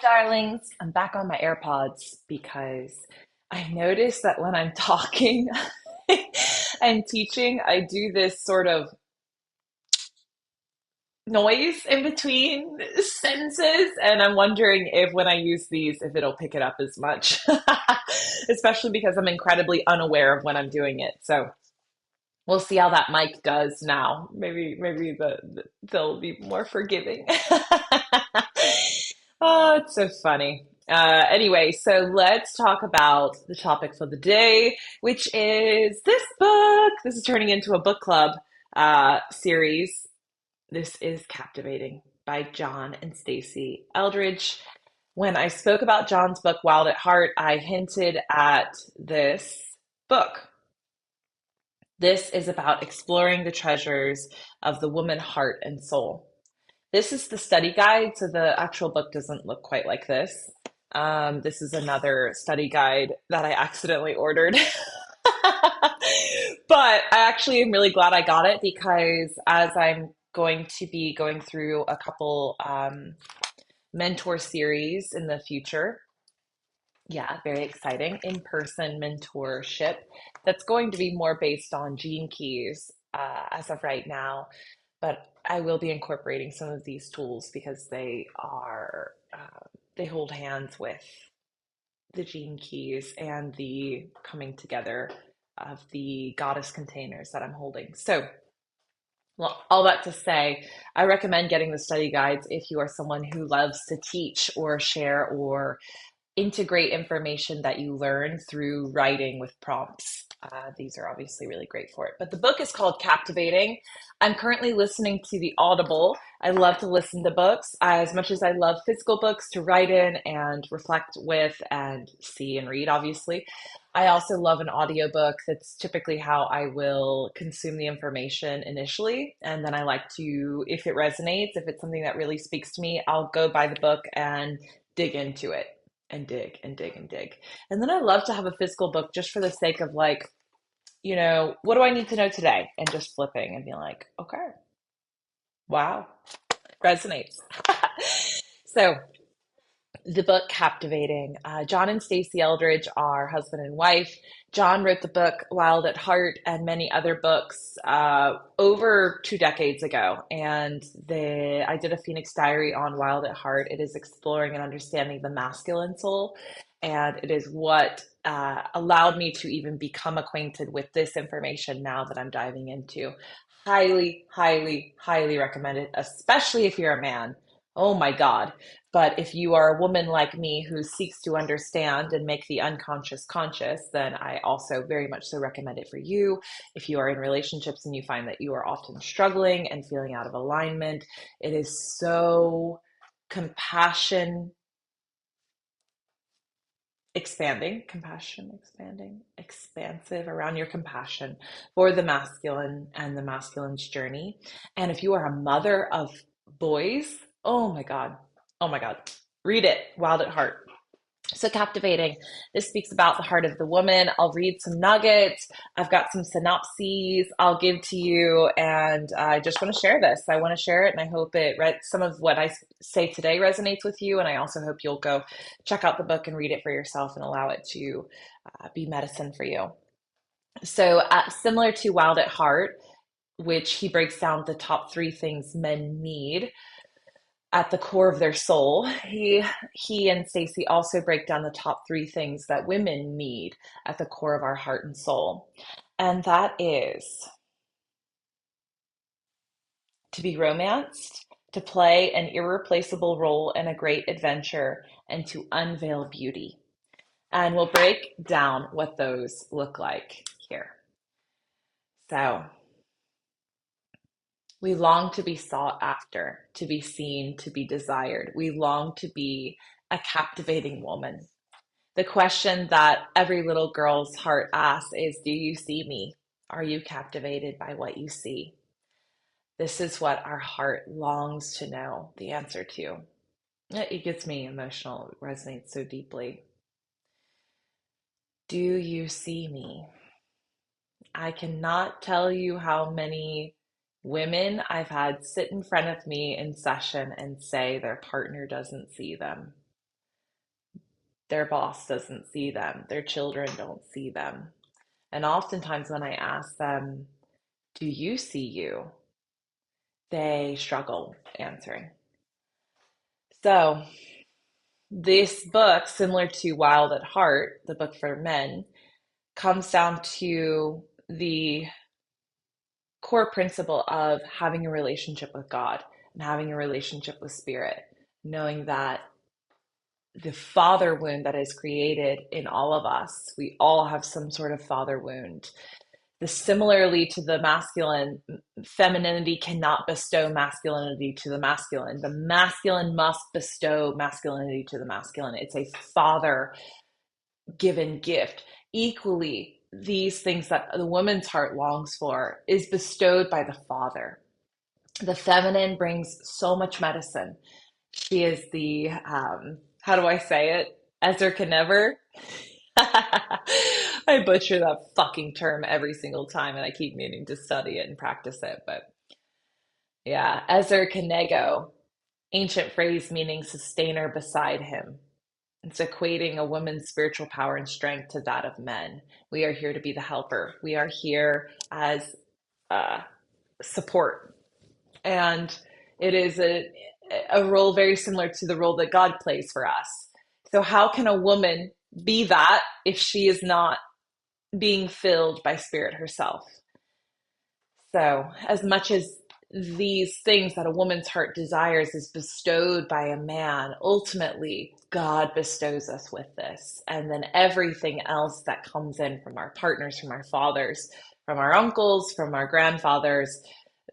darlings. I'm back on my AirPods because I noticed that when I'm talking and teaching, I do this sort of noise in between sentences, and I'm wondering if when I use these, if it'll pick it up as much, especially because I'm incredibly unaware of when I'm doing it. So we'll see how that mic does now. Maybe they'll be more forgiving. Oh, it's so funny. Anyway, so let's talk about the topic for the day, which is this book. This is turning into a book club series. This is Captivating by John and Stasi Eldredge. When I spoke about John's book, Wild at Heart, I hinted at this book. This is about exploring the treasures of the woman heart and soul. This is the study guide, so the actual book doesn't look quite like this. This is another study guide that I accidentally ordered. But I actually am really glad I got it because as I'm going to be going through a couple mentor series in the future, yeah, very exciting, in-person mentorship that's going to be more based on gene keys as of right now. But I will be incorporating some of these tools because they hold hands with the gene keys and the coming together of the goddess containers that I'm holding. So, well, all that to say, I recommend getting the study guides if you are someone who loves to teach or share or integrate information that you learn through writing with prompts. These are obviously really great for it. But the book is called Captivating. I'm currently listening to the Audible. I love to listen to books as much as I love physical books to write in and reflect with and see and read, obviously. I also love an audiobook. That's typically how I will consume the information initially. And then I like to, if it resonates, if it's something that really speaks to me, I'll go buy the book and dig into it and dig and dig and dig. And then I love to have a physical book just for the sake of like, what do I need to know today? And just flipping and being like, okay, wow, resonates. So the book Captivating. John and Stasi Eldredge are husband and wife. John wrote the book Wild at Heart and many other books over 2 decades ago. And I did a Phoenix Diary on Wild at Heart. It is exploring and understanding the masculine soul. And it is what allowed me to even become acquainted with this information now that I'm diving into. Highly, highly, highly recommended, especially if you're a man. Oh my God. But if you are a woman like me who seeks to understand and make the unconscious conscious, then I also very much so recommend it for you. If you are in relationships and you find that you are often struggling and feeling out of alignment, it is so expansive around your compassion for the masculine and the masculine's journey. And if you are a mother of boys, oh my God, oh my God, read it, Wild at Heart. So Captivating. This speaks about the heart of the woman. I'll read some nuggets. I've got some synopses I'll give to you, and I just want to share this. I want to share it, and I hope some of what I say today resonates with you. And I also hope you'll go check out the book and read it for yourself and allow it to be medicine for you. So similar to Wild at Heart, which he breaks down the top 3 things men need at the core of their soul. He and Stasi also break down the top 3 things that women need at the core of our heart and soul. And that is to be romanced, to play an irreplaceable role in a great adventure, and to unveil beauty. And we'll break down what those look like here. So, we long to be sought after, to be seen, to be desired. We long to be a captivating woman. The question that every little girl's heart asks is, do you see me? Are you captivated by what you see? This is what our heart longs to know the answer to. It gets me emotional. It resonates so deeply. Do you see me? I cannot tell you how many women I've had sit in front of me in session and say their partner doesn't see them. Their boss doesn't see them. Their children don't see them. And oftentimes, when I ask them, do you see you? They struggle answering. So, this book, similar to Wild at Heart, the book for men, comes down to the core principle of having a relationship with God and having a relationship with spirit, knowing that the father wound that is created in all of us, we all have some sort of father wound. Similarly to the masculine, femininity cannot bestow masculinity to the masculine. The masculine must bestow masculinity to the masculine. It's a father given gift. Equally, these things that the woman's heart longs for is bestowed by the father. The feminine brings so much medicine. She is the, how do I say it? Ezer can never. I butcher that fucking term every single time, and I keep meaning to study it and practice it. But yeah, Ezer Kenego, ancient phrase meaning sustainer beside him. It's equating a woman's spiritual power and strength to that of men. We are here to be the helper. We are here as uh, support. And it is a role very similar to the role that God plays for us. So, how can a woman be that if she is not being filled by spirit herself? So, as much as these things that a woman's heart desires is bestowed by a man, ultimately, God bestows us with this. And then everything else that comes in from our partners, from our fathers, from our uncles, from our grandfathers,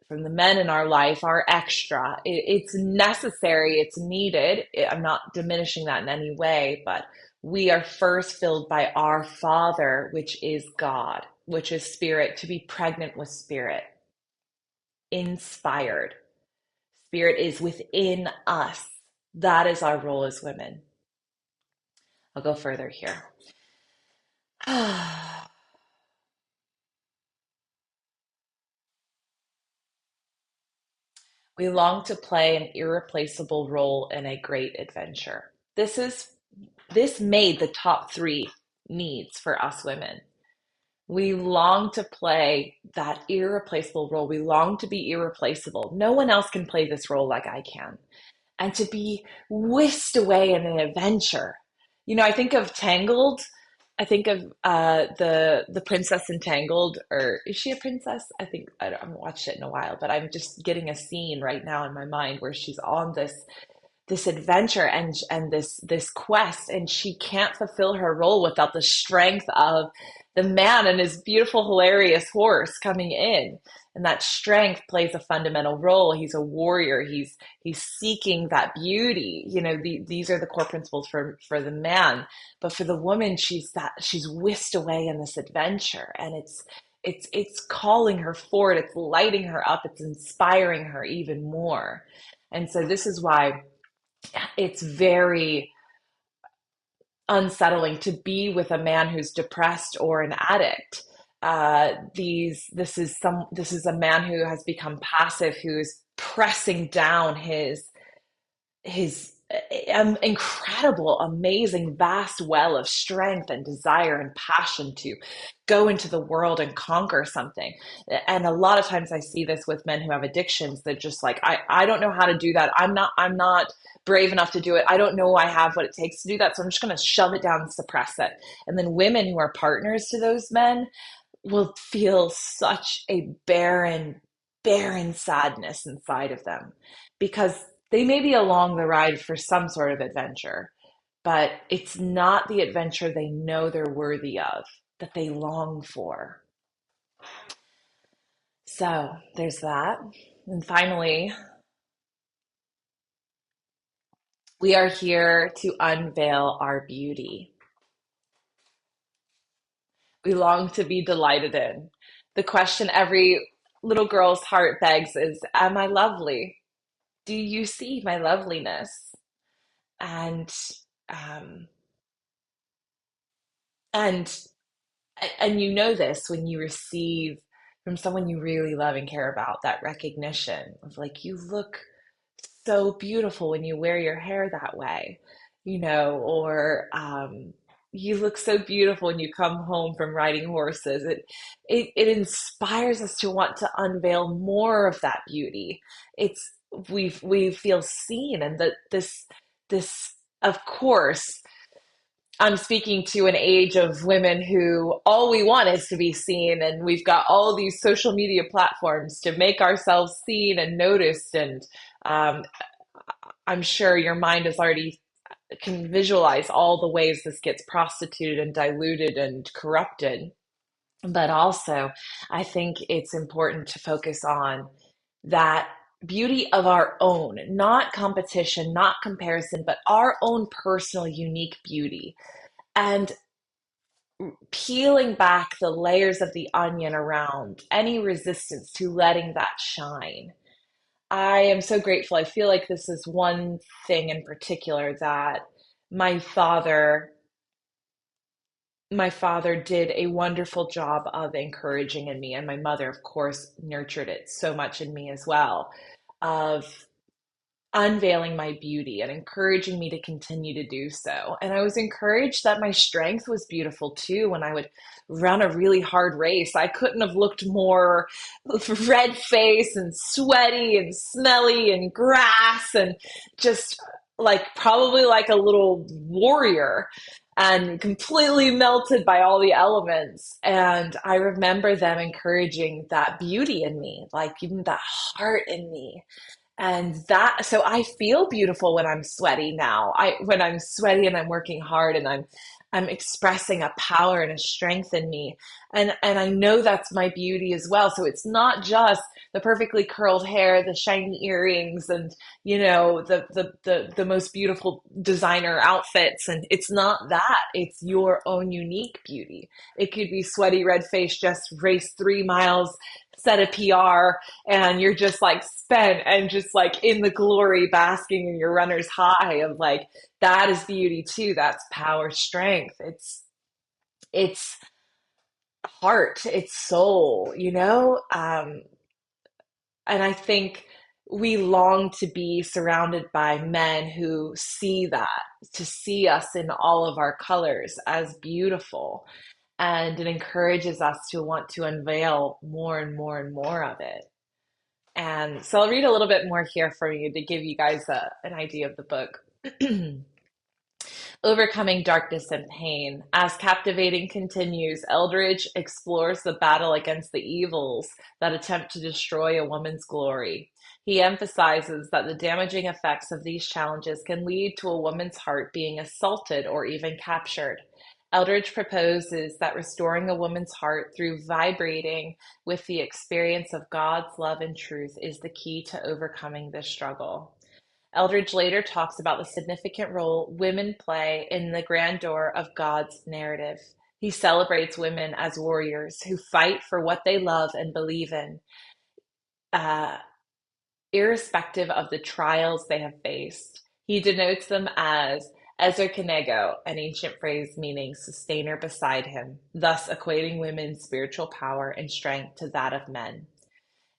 from the men in our life are extra. It's necessary, it's needed. I'm not diminishing that in any way, but we are first filled by our Father, which is God, which is spirit, to be pregnant with spirit, inspired. Spirit is within us. That is our role as women. I'll go further here. We long to play an irreplaceable role in a great adventure. This made the top three needs for us women. We long to play that irreplaceable role. We long to be irreplaceable. No one else can play this role like I can. And to be whisked away in an adventure. You know, I think of Tangled. I think of the princess in Tangled, or is she a princess? I haven't watched it in a while, but I'm just getting a scene right now in my mind where she's on this adventure and this quest, and she can't fulfill her role without the strength of the man and his beautiful hilarious horse coming in. And that strength plays a fundamental role. He's a warrior. He's seeking that beauty. You know, these are the core principles for the man, but for the woman, she's whisked away in this adventure, and it's calling her forward. It's lighting her up. It's inspiring her even more. And so this is why it's very unsettling to be with a man who's depressed or an addict. This is a man who has become passive, who is pressing down his incredible, amazing, vast well of strength and desire and passion to go into the world and conquer something. And a lot of times I see this with men who have addictions that just like, I don't know how to do that. I'm not brave enough to do it. I don't know I have what it takes to do that. So I'm just going to shove it down and suppress it. And then women who are partners to those men will feel such a barren sadness inside of them because they may be along the ride for some sort of adventure, but it's not the adventure they know they're worthy of, that they long for. So there's that. And finally, we are here to unveil our beauty. We long to be delighted in. The question every little girl's heart begs is, am I lovely? Do you see my loveliness? And um, and and you know this when you receive from someone you really love and care about that recognition of like, you look so beautiful when you wear your hair that way. or you look so beautiful when you come home from riding horses. It inspires us to want to unveil more of that beauty. It's we feel seen, and that this of course, I'm speaking to an age of women who all we want is to be seen, and we've got all these social media platforms to make ourselves seen and noticed. And um, I'm sure your mind has already can visualize all the ways this gets prostituted and diluted and corrupted. But also, I think it's important to focus on that beauty of our own, not competition, not comparison, but our own personal, unique beauty. And peeling back the layers of the onion around any resistance to letting that shine. I am so grateful. I feel like this is one thing in particular that my father my father did a wonderful job of encouraging in me, and my mother, of course, nurtured it so much in me as well, of unveiling my beauty and encouraging me to continue to do so. And I was encouraged that my strength was beautiful too. When I would run a really hard race, I couldn't have looked more red faced and sweaty and smelly and grass and just like probably like a little warrior and completely melted by all the elements. And I remember them encouraging that beauty in me, like even that heart in me. And that, so I feel beautiful when I'm sweaty now. When I'm sweaty and I'm working hard and I'm expressing a power and a strength in me. And I know that's my beauty as well. So it's not just the perfectly curled hair, the shiny earrings, and the most beautiful designer outfits. And it's not that. It's your own unique beauty. It could be sweaty, red face, just race 3 miles, set a PR, and you're just like spent and just like in the glory, basking in your runner's high of like, that is beauty too. That's power, strength. It's heart, it's soul, and I think we long to be surrounded by men who see that, to see us in all of our colors as beautiful. And it encourages us to want to unveil more and more and more of it. And so I'll read a little bit more here for you to give you guys an idea of the book. Overcoming darkness and pain. As Captivating continues, Eldredge explores the battle against the evils that attempt to destroy a woman's glory. He emphasizes that the damaging effects of these challenges can lead to a woman's heart being assaulted or even captured. Eldredge proposes that restoring a woman's heart through vibrating with the experience of God's love and truth is the key to overcoming this struggle. Eldredge later talks about the significant role women play in the grandeur of God's narrative. He celebrates women as warriors who fight for what they love and believe in, uh, irrespective of the trials they have faced. He denotes them as Ezer an ancient phrase meaning sustainer beside him, thus equating women's spiritual power and strength to that of men.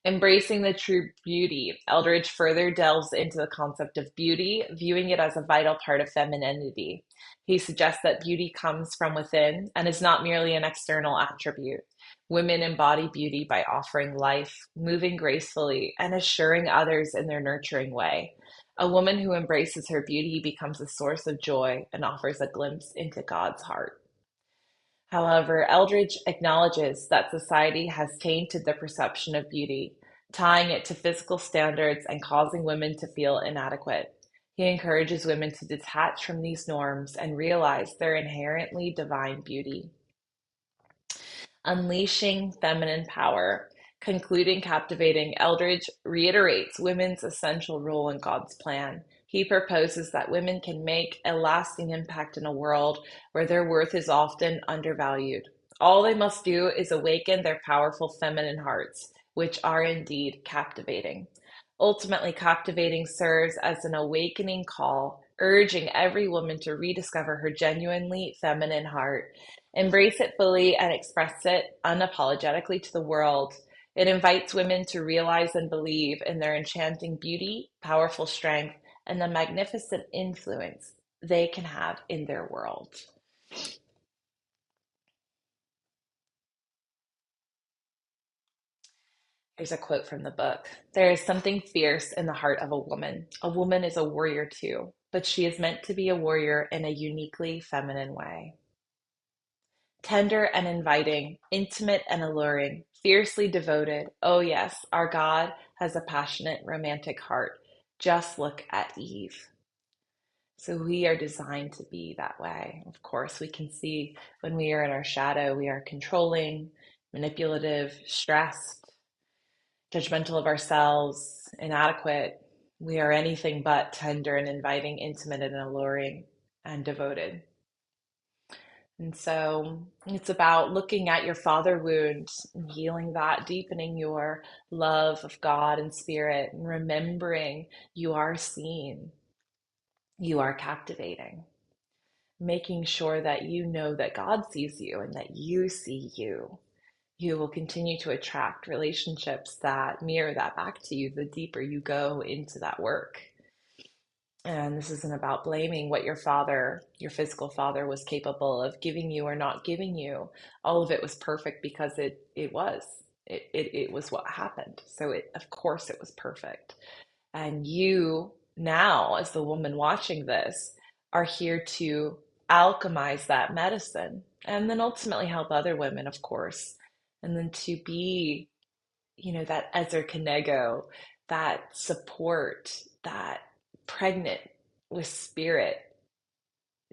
Embracing the true beauty, Eldredge further delves into the concept of beauty, viewing it as a vital part of femininity. He suggests that beauty comes from within and is not merely an external attribute. Women embody beauty by offering life, moving gracefully, and assuring others in their nurturing way. A woman who embraces her beauty becomes a source of joy and offers a glimpse into God's heart. However, Eldredge acknowledges that society has tainted the perception of beauty, tying it to physical standards and causing women to feel inadequate. He encourages women to detach from these norms and realize their inherently divine beauty. Unleashing feminine power. Concluding Captivating, Eldredge reiterates women's essential role in God's plan. He proposes that women can make a lasting impact in a world where their worth is often undervalued. All they must do is awaken their powerful feminine hearts, which are indeed captivating. Ultimately, Captivating serves as an awakening call, urging every woman to rediscover her genuinely feminine heart, embrace it fully, and express it unapologetically to the world. It invites women to realize and believe in their enchanting beauty, powerful strength, and the magnificent influence they can have in their world. Here's a quote from the book. There is something fierce in the heart of a woman. A woman is a warrior too, but she is meant to be a warrior in a uniquely feminine way. Tender and inviting, intimate and alluring, fiercely devoted. Oh, yes, our God has a passionate, romantic heart. Just look at Eve. So we are designed to be that way. Of course, we can see when we are in our shadow, we are controlling, manipulative, stressed, judgmental of ourselves, inadequate. We are anything but tender and inviting, intimate and alluring, and devoted. And so it's about looking at your father wound and healing that, deepening your love of God and spirit, and remembering you are seen, you are captivating, making sure that you know that God sees you and that you see you. You will continue to attract relationships that mirror that back to you the deeper you go into that work. And this isn't about blaming what your father, your physical father, was capable of giving you or not giving you. All of it was perfect because it was. It was what happened. So of course it was perfect. And you now, as the woman watching this, are here to alchemize that medicine and then ultimately help other women, of course. And then to be, that Ezer Kenego, that support, that pregnant with spirit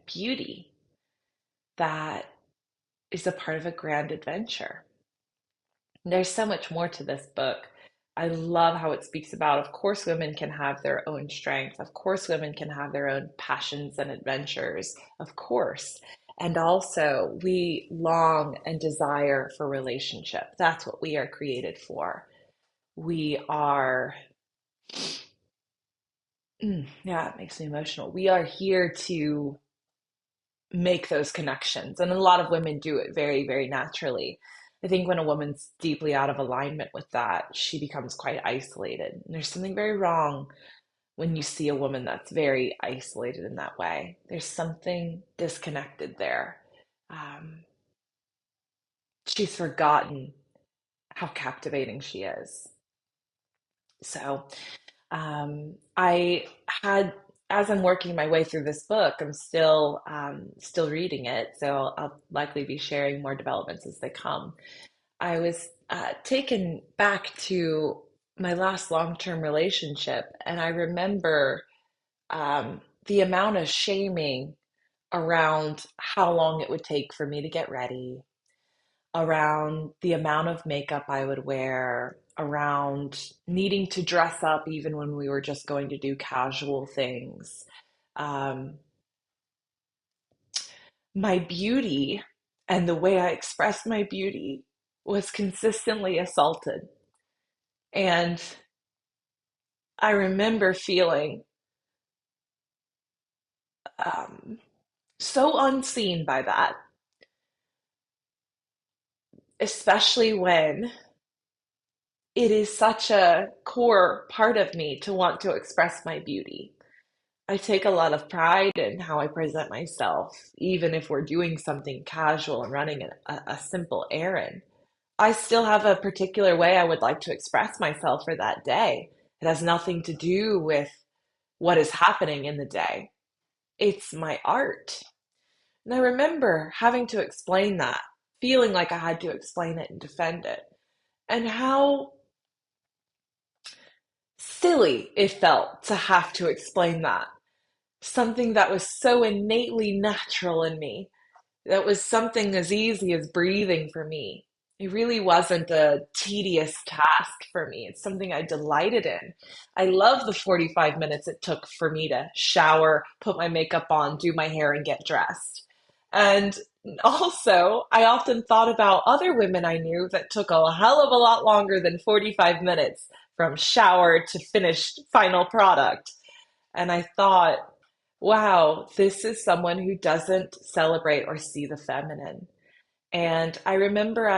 beauty that is a part of a grand adventure. There's so much more to this book. I love how it speaks about, of course, women can have their own strength. Of course, women can have their own passions and adventures. Of course. And also, we long and desire for relationship. That's what we are created for. We are, yeah, it makes me emotional. We are here to make those connections. And a lot of women do it very, very naturally. I think when a woman's deeply out of alignment with that, she becomes quite isolated. And there's something very wrong when you see a woman that's very isolated in that way. There's something disconnected there. Um, she's forgotten how captivating she is. So I had, as I'm working my way through this book, I'm still reading it, so I'll likely be sharing more developments as they come. I was taken back to my last long-term relationship, and I remember the amount of shaming around how long it would take for me to get ready, around the amount of makeup I would wear, around needing to dress up even when we were just going to do casual things. Um, my beauty and the way I expressed my beauty was consistently assaulted. And I remember feeling um, so unseen by that, especially when it is such a core part of me to want to express my beauty. I take a lot of pride in how I present myself, even if we're doing something casual and running a simple errand. I still have a particular way I would like to express myself for that day. It has nothing to do with what is happening in the day. It's my art. And I remember having to explain that, feeling like I had to explain it and defend it, and how silly it felt to have to explain that. Something that was so innately natural in me, that was something as easy as breathing for me. It really wasn't a tedious task for me. It's something I delighted in. I love the 45 minutes it took for me to shower, put my makeup on, do my hair, and get dressed. And also, I often thought about other women I knew that took a hell of a lot longer than 45 minutes from shower to finished final product. And I thought, wow, this is someone who doesn't celebrate or see the feminine. And I remember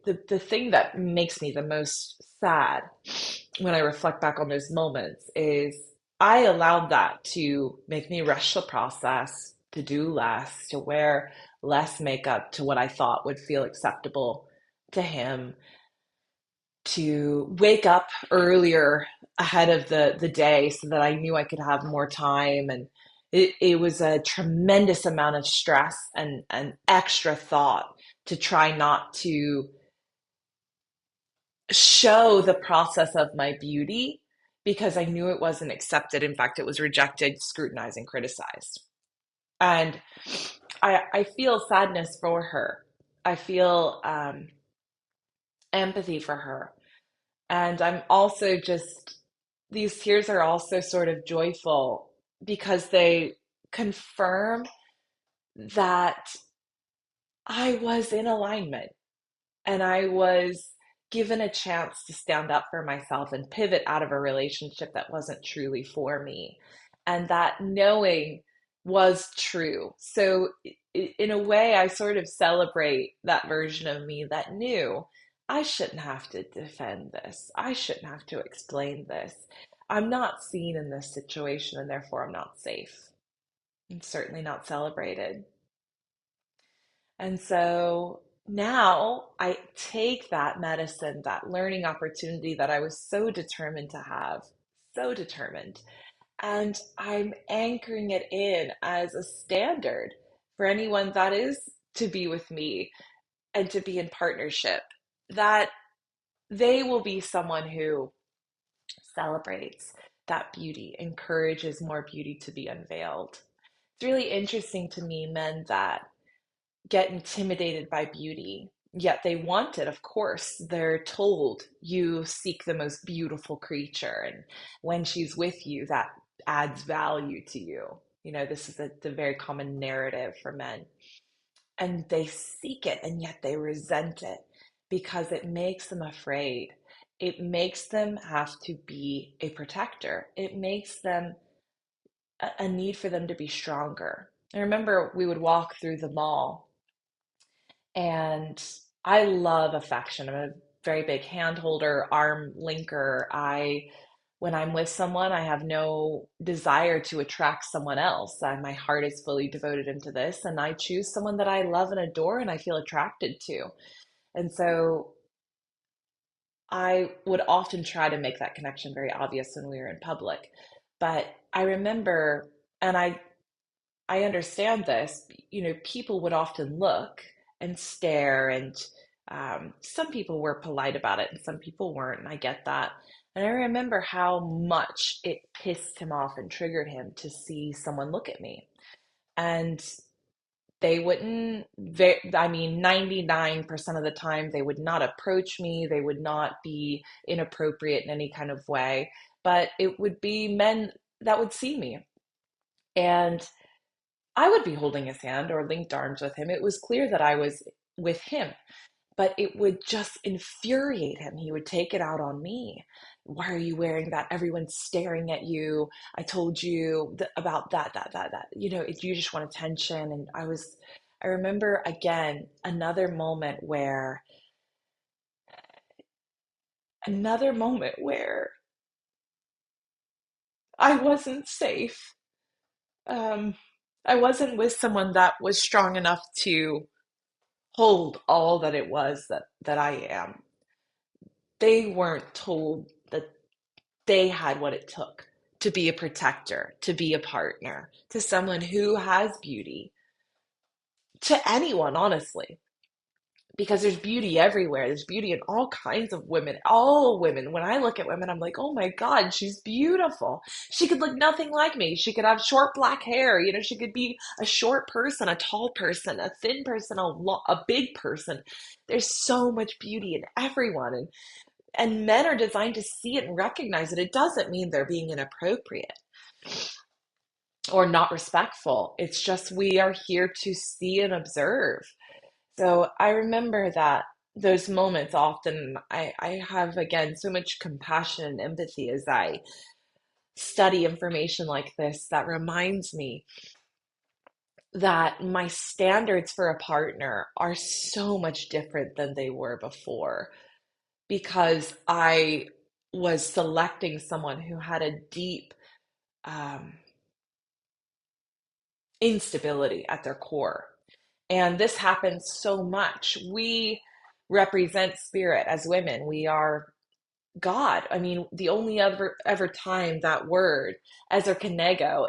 the thing that makes me the most sad when I reflect back on those moments is I allowed that to make me rush the process, to do less, to wear less makeup to what I thought would feel acceptable to him, to wake up earlier ahead of the day so that I knew I could have more time. And it was a tremendous amount of stress and extra thought to try not to show the process of my beauty because I knew it wasn't accepted. In fact, it was rejected, scrutinized, and criticized. And I feel sadness for her. I feel empathy for her. And I'm also just, these tears are also sort of joyful because they confirm that I was in alignment and I was given a chance to stand up for myself and pivot out of a relationship that wasn't truly for me. And that knowing was true. So, in a way, I sort of celebrate that version of me that knew I shouldn't have to defend this. I shouldn't have to explain this. I'm not seen in this situation, and therefore I'm not safe. I'm certainly not celebrated. And so now I take that medicine, that learning opportunity that I was so determined to have, so determined, and I'm anchoring it in as a standard for anyone that is to be with me and to be in partnership, that they will be someone who celebrates that beauty, encourages more beauty to be unveiled. It's really interesting to me, men that get intimidated by beauty, yet they want it, of course. They're told you seek the most beautiful creature, and when she's with you, that adds value to you. You know, this is the very common narrative for men. And they seek it, and yet they resent it because it makes them afraid. It makes them have to be a protector. It makes them a need for them to be stronger. I remember we would walk through the mall. And I love affection. I'm a very big hand holder, arm linker. When I'm with someone, I have no desire to attract someone else. My heart is fully devoted into this, and I choose someone that I love and adore and I feel attracted to. And so I would often try to make that connection very obvious when we were in public. But I remember, and I understand this, people would often look and stare, and some people were polite about it and some people weren't, and I get that. And I remember how much it pissed him off and triggered him to see someone look at me. And they wouldn't, I mean, 99% of the time, they would not approach me, they would not be inappropriate in any kind of way, but it would be men that would see me. And I would be holding his hand or linked arms with him. It was clear that I was with him, but it would just infuriate him. He would take it out on me. Why are you wearing that? Everyone's staring at you. I told you about that. You just want attention. And I remember again, another moment where I wasn't safe. Um, I wasn't with someone that was strong enough to hold all that it was that I am. They weren't told that they had what it took to be a protector, to be a partner, to someone who has beauty, to anyone, honestly. Because there's beauty everywhere. There's beauty in all kinds of women, all women. When I look at women, I'm like, oh my God, she's beautiful. She could look nothing like me. She could have short black hair. She could be a short person, a tall person, a thin person, a big person. There's so much beauty in everyone. And men are designed to see it and recognize it. It doesn't mean they're being inappropriate or not respectful. It's just we are here to see and observe. So I remember that those moments often, I have, again, so much compassion and empathy as I study information like this that reminds me that my standards for a partner are so much different than they were before because I was selecting someone who had a deep um, instability at their core. And this happens so much. We represent spirit as women. We are God. I mean, the only ever time that word ezer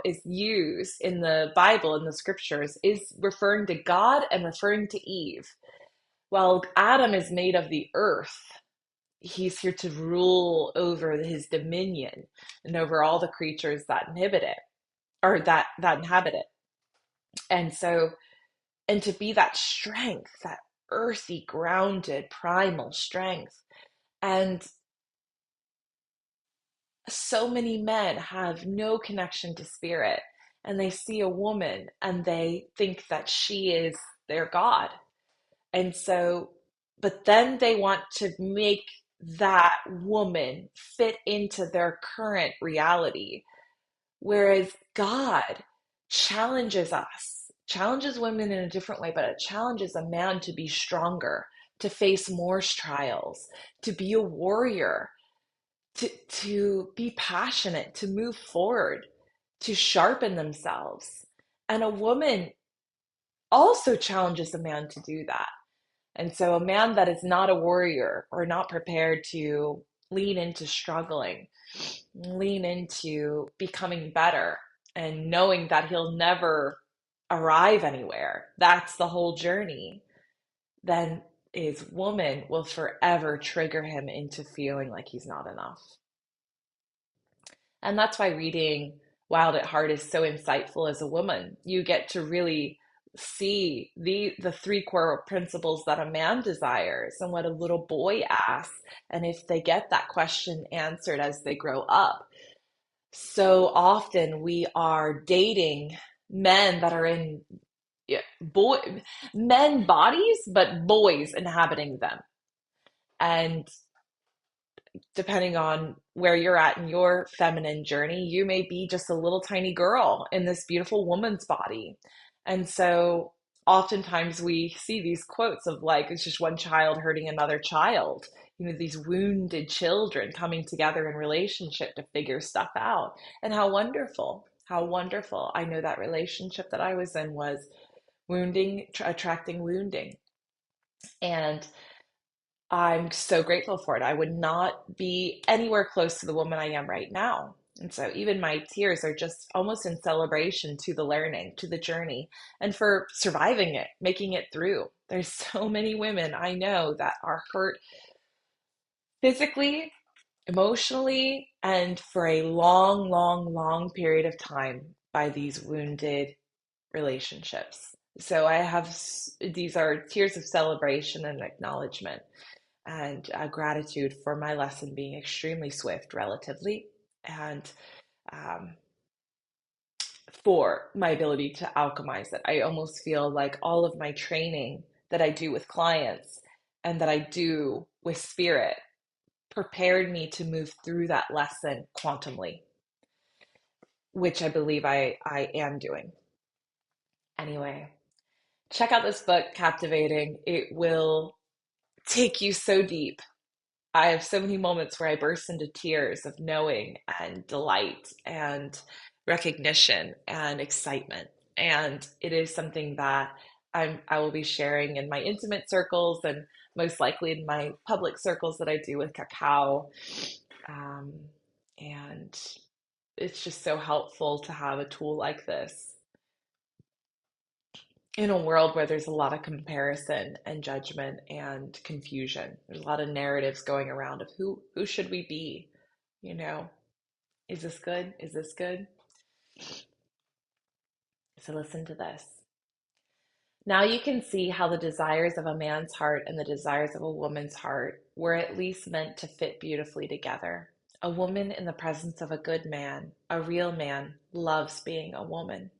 is used in the Bible, in the scriptures, is referring to God and referring to Eve. While Adam is made of the earth, he's here to rule over his dominion and over all the creatures that inhabit it, or that inhabit it. And so, and to be that strength, that earthy, grounded, primal strength. And so many men have no connection to spirit, and they see a woman and they think that she is their God. And so, but then they want to make that woman fit into their current reality. Whereas God challenges us, challenges women in a different way, but it challenges a man to be stronger, to face more trials, to be a warrior, to be passionate, to move forward, to sharpen themselves. And a woman also challenges a man to do that. And so a man that is not a warrior or not prepared to lean into struggling, lean into becoming better and knowing that he'll never arrive anywhere, that's the whole journey, then his woman will forever trigger him into feeling like he's not enough. And that's why reading Wild at Heart is so insightful as a woman. You get to really see the three core principles that a man desires and what a little boy asks, and if they get that question answered as they grow up. So often we are dating men that are in, yeah, men bodies, but boys inhabiting them. And depending on where you're at in your feminine journey, you may be just a little tiny girl in this beautiful woman's body. And so oftentimes we see these quotes of like, it's just one child hurting another child, these wounded children coming together in relationship to figure stuff out. And how wonderful, how wonderful. I know that relationship that I was in was wounding, attracting wounding. And I'm so grateful for it. I would not be anywhere close to the woman I am right now. And so even my tears are just almost in celebration to the learning, to the journey, and for surviving it, making it through. There's so many women I know that are hurt physically, emotionally, and for a long, long, long period of time by these wounded relationships. So I have, these are tears of celebration and acknowledgement and gratitude for my lesson being extremely swift relatively, and um, for my ability to alchemize it. I almost feel like all of my training that I do with clients and that I do with spirit prepared me to move through that lesson quantumly, which I believe I am doing. Anyway, check out this book, Captivating. It will take you so deep. I have so many moments where I burst into tears of knowing and delight and recognition and excitement. And it is something that I will be sharing in my intimate circles and most likely in my public circles that I do with cacao. Um, and it's just so helpful to have a tool like this in a world where there's a lot of comparison and judgment and confusion. There's a lot of narratives going around of who should we be? You know, is this good? Is this good? So listen to this. Now you can see how the desires of a man's heart and the desires of a woman's heart were at least meant to fit beautifully together. A woman in the presence of a good man, a real man, loves being a woman.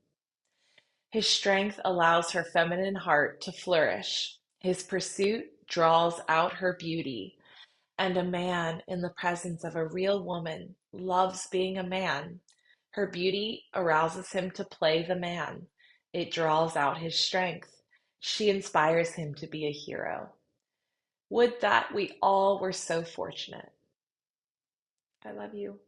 His strength allows her feminine heart to flourish. His pursuit draws out her beauty. And a man in the presence of a real woman loves being a man. Her beauty arouses him to play the man. It draws out his strength. She inspires him to be a hero. Would that we all were so fortunate. I love you.